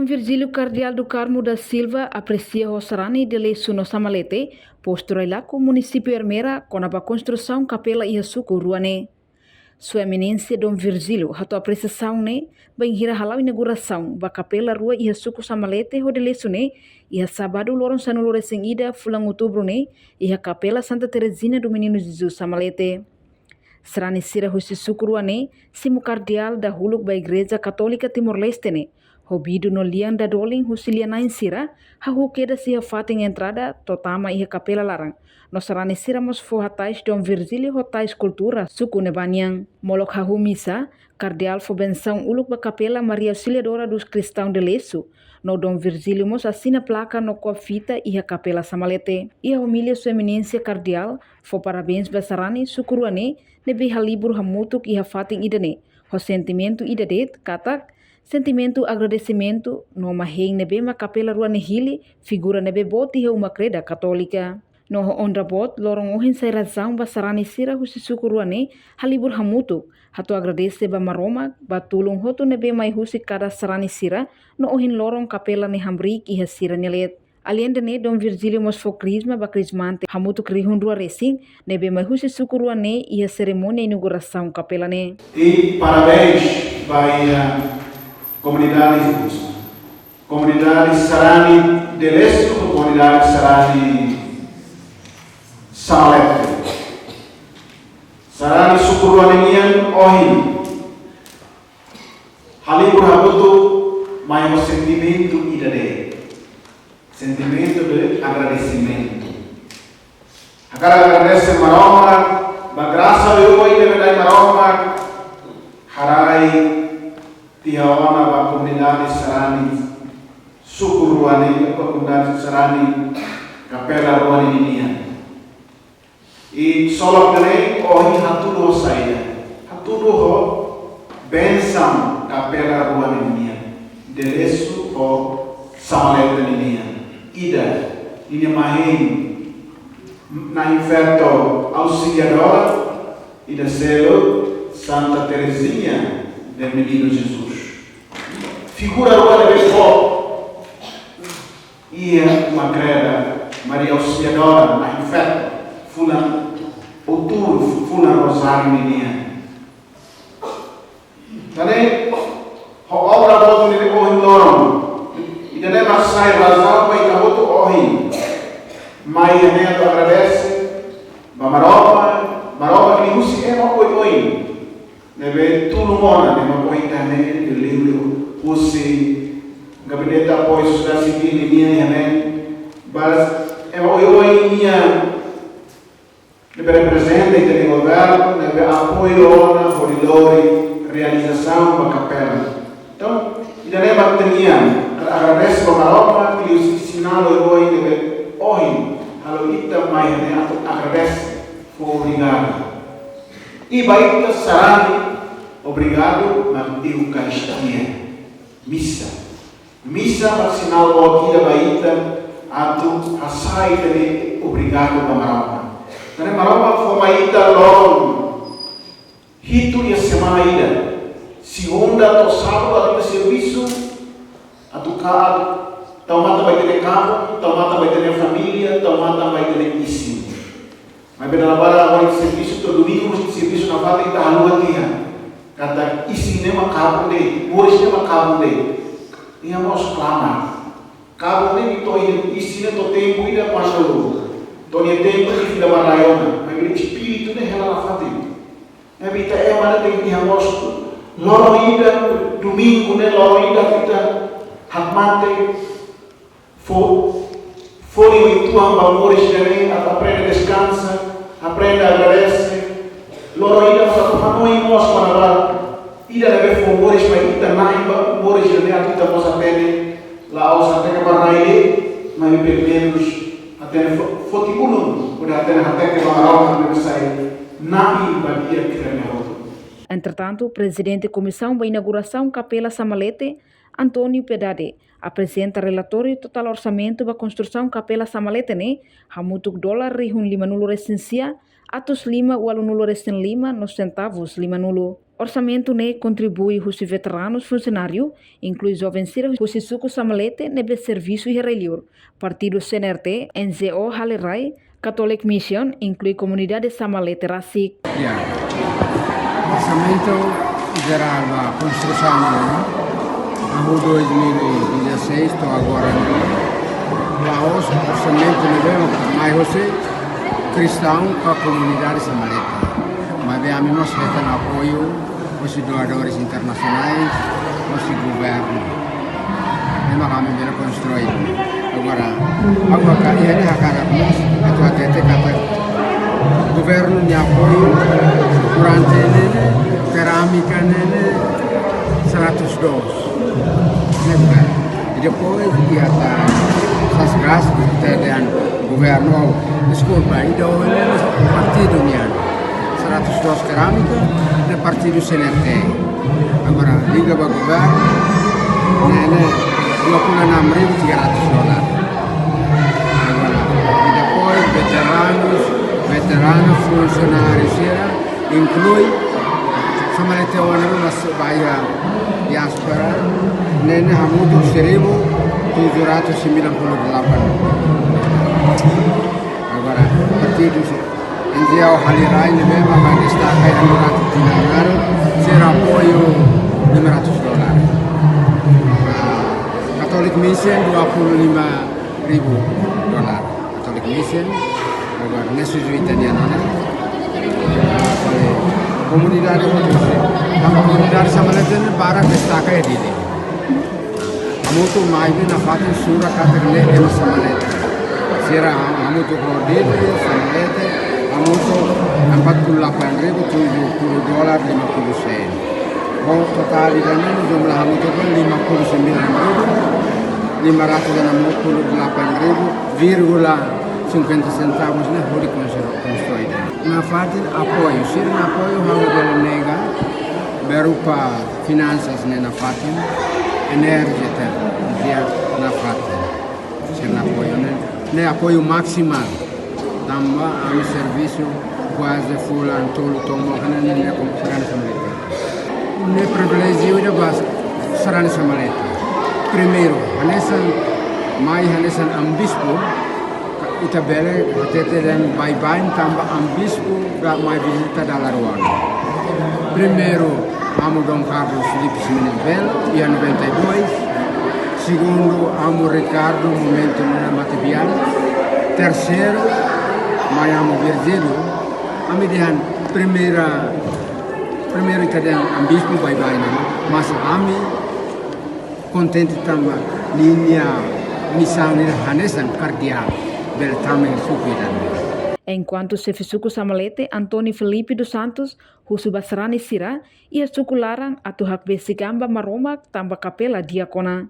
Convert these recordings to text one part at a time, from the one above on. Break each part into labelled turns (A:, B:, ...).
A: Virgílio Cardeal do Carmo da Silva aprecia o sarani de Leço no Samalete, posto lá com o município Ermera, com a construção capela e suco ruane. Sua eminência Dom Virgílio, a tua apreciação né, bem hira halau inauguração, ba capela rua e suco Samalete, o de Leço né, e a sábado loron sanulore ida fulang outubro né, e a capela Santa Teresina do Menino Jesus Samalete. Serani sira husi suku ruane, simu cardeal da huluk ba Igreja Católica Timor-Leste né, Hobido no liang da doling husilianain sira, hahu queda se fatem entrada, totama e capela larang. Nosarane sira mos fo hatais Dom Virgílio hotais cultura, suku nebanyang. Molok hahu misa, cardeal fo benção uluk ba capela Maria Auxiliadora dos Cristãos de Leço. No Dom Virgílio mos assina placa no fita e a capela Samalete. E a humilha sua eminência cardeal, fo parabéns basarane sukuruane, nebe halibur hamutuk e hafating idane. Ho sentimento idadet, katak, sentimento agradecimento no maheng nebe ma capela rua nehili figura nebe boti he uma creda católica no onda bot lorong ohin sai razão basarani sira husi suku rua ne halibur hamutu hatu agradece ba maroma ba tulung hotu nebe mai husi kada sarani sira no ohin lorong capela ne hambrik i hasira nelet. Além de ne Dom Virgílio mos fo crisma ba crismante hamutu krihun rua resing nebe mai husi suku rua ne i a cerimônia inauguração capela ne.
B: E parabéns vai comunidade Sarani de Leço, comunidade Sarani Samalete. Sarani Sukuruaninian Ohin. Halibur habutu maior sentimento idade. Sentimento de agradecimento. Agora agradece maroma, ba graça eu oi de verdade maroma, harai tiawana ba comunidade Sarani Sukuruane, ba comunidade Sarani Capela Ruane Ninia. E solo kene ohi hatudo saia. Hatudo ho benção Capela Ruane Ninia. Deleço o Samalete Ninia. Ida Ninia Mahim na inferto auxiliadora e da celo Santa Teresinha del Menino Jesus. Figura agora de fogo e uma creda Maria Auxiliadora na inferno fula outubro fula rosário menina. Também a obra do ele corre loron e daí mas sai razão vai cá outro corre. Mas ele agradece maropa que usi é uma coisa nebe tulumona de uma internet de livro usi gabinete de apoio social civil minha né mas eu minha nebe representa de governo nebe apoio na corredor realização da capela então ainda nem bateria agradece para Maropa que os sinalo eu nebe oi alo ita mai né agradece por obrigado. E baita sarani, obrigado na Eucaristia, missa para sinal o aqui da baita, atu asai de obrigado para Maroma. Karena Maroma foi baita long, hitu ya semana ida, segunda to sábado ali serviço, atu ka, tomata baita de campo, tomata baita de família, tomata baita de isi. Mas pela barra agora de serviço, todo domingo de serviço na fala e está a lua tinha. Kata isi nema cabo de, hoje nema cabo de. E a nós clama. Cabo de que isi nem to tempo ida quando tonia tempo de vida barraiona. Mas o espírito nem ela na fala. Evita é uma de que a nós loro ida domingo nem loro ida kita hakmate Fori o tuam valores também, aprende descansa, aprende agradece. Loro ida satu hanoi nós para ida deve favores para ida naik valores também a kita possa ter lá os até que para ele, mas pelo menos até foticulum, por até que para a não sai nabi badia que é outro.
A: Entretanto, o presidente da comissão da inauguração Capela Samalete, Antônio Pedade, apresenta relatório total orçamento da construção Capela Samalete ne, hamutuk dolar rihun 50 resensia, atus 5,85 centavos 50. Orçamento ne contribui os veteranos funcionários, inclui jovens sira os suku samalete nebe serviço irrelior. Partido CNRT, NGO Halerai, Catholic Mission, inclui comunidade samalete rasik.
C: Orçamento geral da construção ano 2016, estou agora lá orçamento de mais você cristão com a comunidade samaleta. Mas a mim nós temos apoio os doadores internacionais, os governo. Memang kami bila construir. Agora ini akan atau ATT kata governo nya apoio durante ini keramika ini 100 dos. E depois ia estar essas graças dan governo desculpa itu partido nya 100 dos keramika da partido CNRT. Agora liga para governo ini $26.300. Agora e depois veteranos funcionários inclui samalete orang nas bayar diaspora nene hamudu 1.798. Agora partido NGO Halerai memang akan destakai durante tinangan será apoio $500. Catholic Mission $25.000. Catholic Mission agora nesse italiano comunidade comunidade samalete para destakai dili hamutu mai na fatin sura katerle eno samalete sira hamutu kordil samalete hamutu $48.070.50. Kalau total dana jumlah hamutu kan $59.568.50 centavos na hori construída. Na fatin apoio, sira na apoio hamutu nega berupa finanças na fatin energia dia na fatin sira apoio ne apoio maximal tambah ami serviço quase full antolo tomo kana ne sarana samalete ne privilégio da bas sarana samalete primeiro hanesan ambispo itabele atete dan bye tambah ambispo ga mai visita dalla Ruanda primeiro amo Dom Carlos Felipe Menezes dia 92. Segundo amo Ricardo Momento na Matibian. Terceiro Mayamo Virgílio, amidihan primeiro italiano ambispo bye-bye mas ami contente tambah linha missão ni hanesan cardial bel tamen supidan.
A: Enquanto chefe suku samalete Antônio Felipe dos Santos husu basrani sira ia suku larang atau hak besigamba maromak tambah kapela diakona.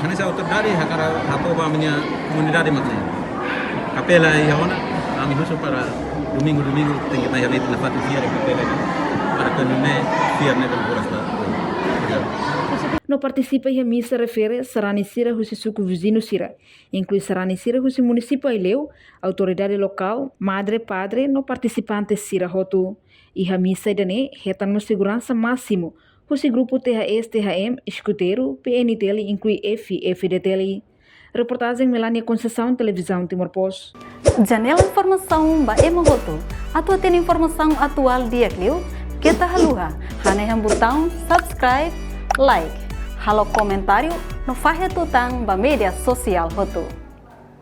D: Hanesa autoridade hakara hatoba minha comunidade matne. Capela e ona ami husu para domingo tem que estar na fatu dia capela para que não fiar nevel borasta.
A: No participa ia missa refere sarani sira husi suku vizinho sira, inclui sarani sira husi município Ileu, autoridade local, madre, padre, no participante sira hotu. Iha missa idane retan no segurança máximo, husi grupo THS, THM, escuteiro, PNTL, inclui FDTL. Reportagem Melania Conceição, Televisão Timor Post.
E: Janela informação ba emohoto. Atua tem informação atual dia Clio, kita haluha. Haneham botão subscribe, like. Halo comentário no fahe tutang ba media sosial hotu.